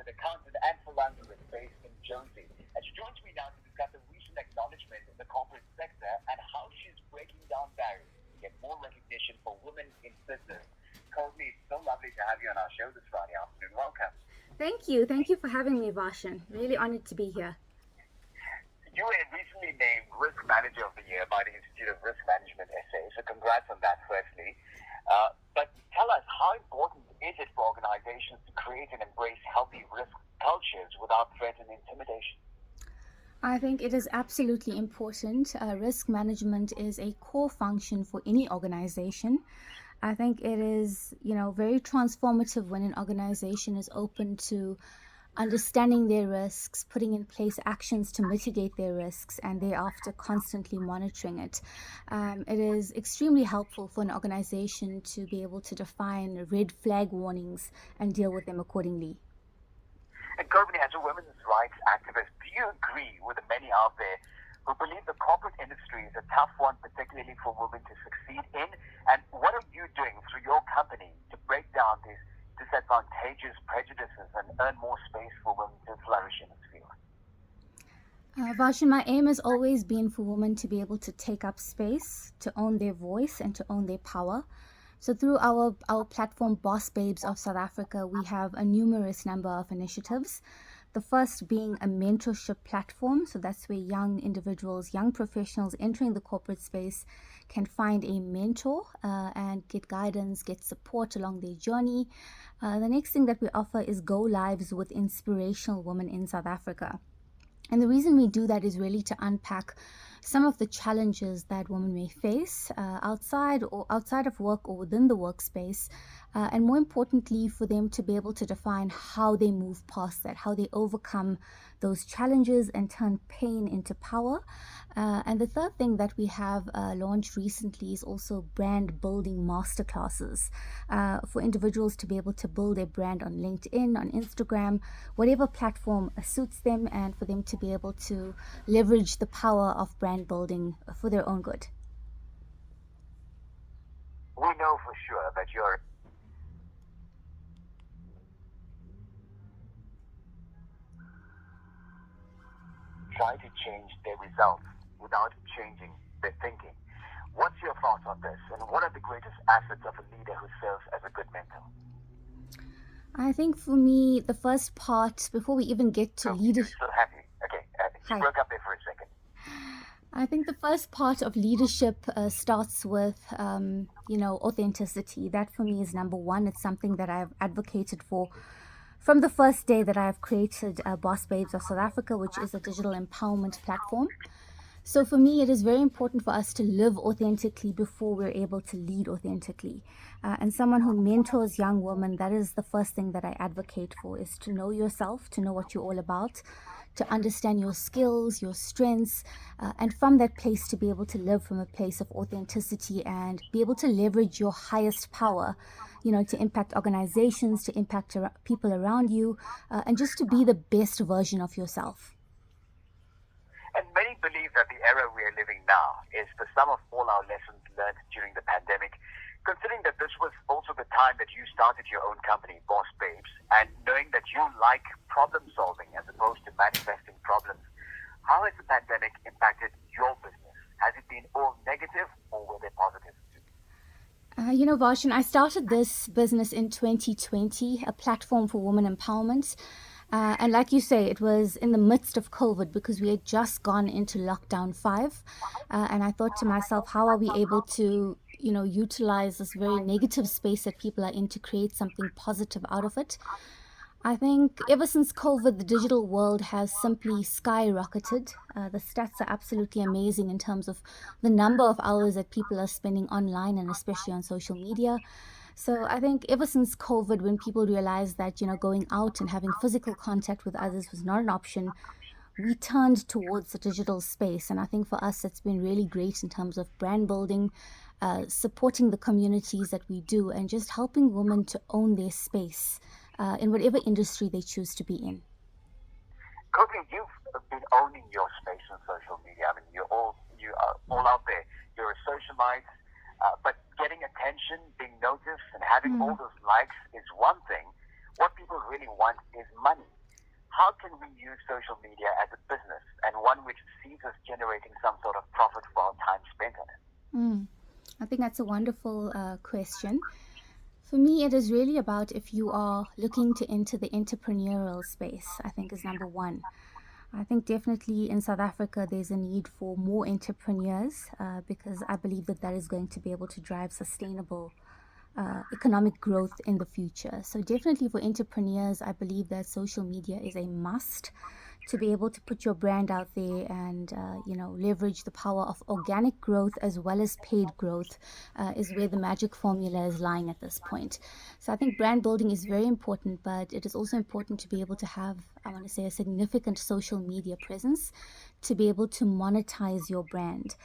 an accountant and philanthropist based in Jersey. And she joins me now to discuss the recent acknowledgement in the corporate sector and how she's breaking down barriers to get more recognition for women in business. Courtney, it's so lovely to have you on our show this Friday afternoon. Welcome. Thank you. Thank you for having me, Varshan. Really honored to be here. You were recently named Risk Manager of the Year by the Institute of Risk Management SA, so congrats on that firstly. But tell us, how important is it for organizations to create and embrace healthy risk cultures without threat and intimidation? I think it is absolutely important. Risk management is a core function for any organization. I think it is, very transformative when an organization is open to understanding their risks, putting in place actions to mitigate their risks, and thereafter constantly monitoring it. It is extremely helpful for an organization to be able to define red flag warnings and deal with them accordingly. And Courtney, as a women's rights activist, do you agree with the many out there who believe the corporate industry is a tough one, particularly for women to succeed in? And what are you doing through your company to break down these disadvantageous prejudices and earn more space for women to flourish in this field? Varshan, my aim has always been for women to be able to take up space, to own their voice, and to own their power. So through our platform, Boss Babes of South Africa, we have a numerous number of initiatives. The first being a mentorship platform. So that's where young individuals, young professionals entering the corporate space can find a mentor and get guidance, get support along their journey. The next thing that we offer is Go Lives with inspirational women in South Africa. And the reason we do that is really to unpack some of the challenges that women may face outside of work or within the workspace, and more importantly, for them to be able to define how they move past that, how they overcome those challenges and turn pain into power. And the third thing that we have launched recently is also brand building masterclasses for individuals to be able to build their brand on LinkedIn, on Instagram, whatever platform suits them, and for them to be able to leverage the power of brand building for their own good. We know for sure that you're trying to change their results without changing their thinking. What's your thoughts on this, and what are the greatest assets of a leader who serves as a good mentor? I think for me, the first part, before we even get to leadership... Still happy? Okay, you broke up there for a second. I think the first part of leadership starts with, authenticity. That for me is number one. It's something that I've advocated for from the first day that I've created Boss Babes of South Africa, which is a digital empowerment platform. So for me, it is very important for us to live authentically before we're able to lead authentically. And someone who mentors young women, that is the first thing that I advocate for, is to know yourself, to know what you're all about, to understand your skills, your strengths, and from that place to be able to live from a place of authenticity and be able to leverage your highest power, to impact organizations, to impact people around you, and just to be the best version of yourself. And many believe that the era we are living now is the sum of all our lessons learned during the pandemic. Considering that this was also the time that you started your own company, Boss Babes, and knowing that you like problem solving as opposed to manifesting problems, how has the pandemic impacted your business? Has it been all negative, or were there positives? Varshan, I started this business in 2020, a platform for women empowerment. And like you say, it was in the midst of COVID because we had just gone into lockdown 5. And I thought to myself, how are we able to, utilize this very negative space that people are in to create something positive out of it? I think ever since COVID, the digital world has simply skyrocketed. The stats are absolutely amazing in terms of the number of hours that people are spending online and especially on social media. So I think ever since COVID, when people realized that, going out and having physical contact with others was not an option, we turned towards the digital space. And I think for us, it's been really great in terms of brand building, supporting the communities that we do, and just helping women to own their space in whatever industry they choose to be in. Courtney, you've been owning your space on social media. I mean, you are all out there. You're a socialite, but getting attention, being noticed, and having all those likes is one thing. What people really want is money. How can we use social media as a business and one which sees us generating some sort of profit for our time spent on it? I think that's a wonderful question. For me, it is really about if you are looking to enter the entrepreneurial space, I think is number one. I think definitely in South Africa, there's a need for more entrepreneurs because I believe that that is going to be able to drive sustainable economic growth in the future. So definitely for entrepreneurs, I believe that social media is a must to be able to put your brand out there and leverage the power of organic growth as well as paid growth is where the magic formula is lying at this point. So I think brand building is very important, but it is also important to be able to have, I want to say, a significant social media presence to be able to monetize your brand.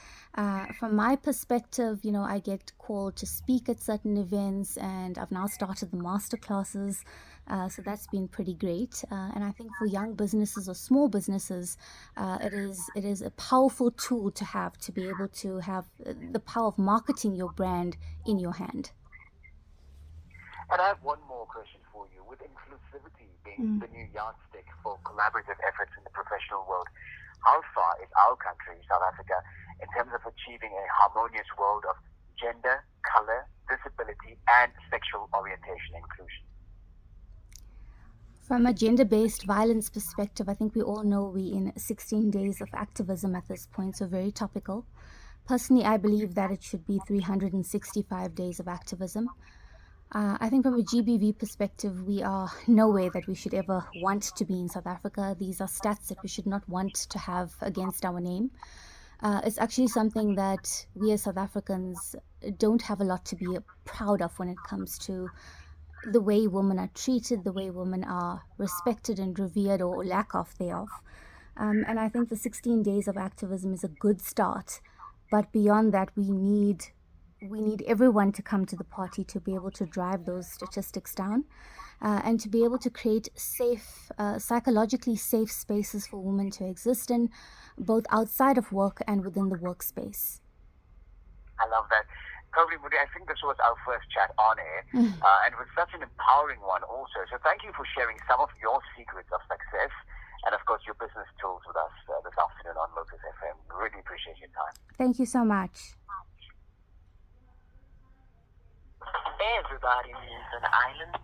From my perspective, I get called to speak at certain events, and I've now started the master classes. So that's been pretty great. And I think for young businesses or small businesses, it is a powerful tool to have to be able to have the power of marketing your brand in your hand. And I have one more question for you. With inclusivity being the new yardstick for collaborative efforts in the professional world, how far is our country, South Africa, in terms of achieving a harmonious world of gender, color, disability, and sexual orientation inclusion? From a gender-based violence perspective, I think we all know we're in 16 days of activism at this point, so very topical. Personally, I believe that it should be 365 days of activism. I think from a GBV perspective, we are nowhere that we should ever want to be in South Africa. These are stats that we should not want to have against our name. It's actually something that we as South Africans don't have a lot to be proud of when it comes to the way women are treated, the way women are respected and revered or lack of thereof. And I think the 16 days of activism is a good start. But beyond that, we need everyone to come to the party to be able to drive those statistics down and to be able to create safe, psychologically safe spaces for women to exist in, both outside of work and within the workspace. I love that. Probably, I think this was our first chat on air, and it was such an empowering one also. So thank you for sharing some of your secrets of success and, of course, your business tools with us this afternoon on Lotus FM. Really appreciate your time. Thank you so much. Everybody needs an island.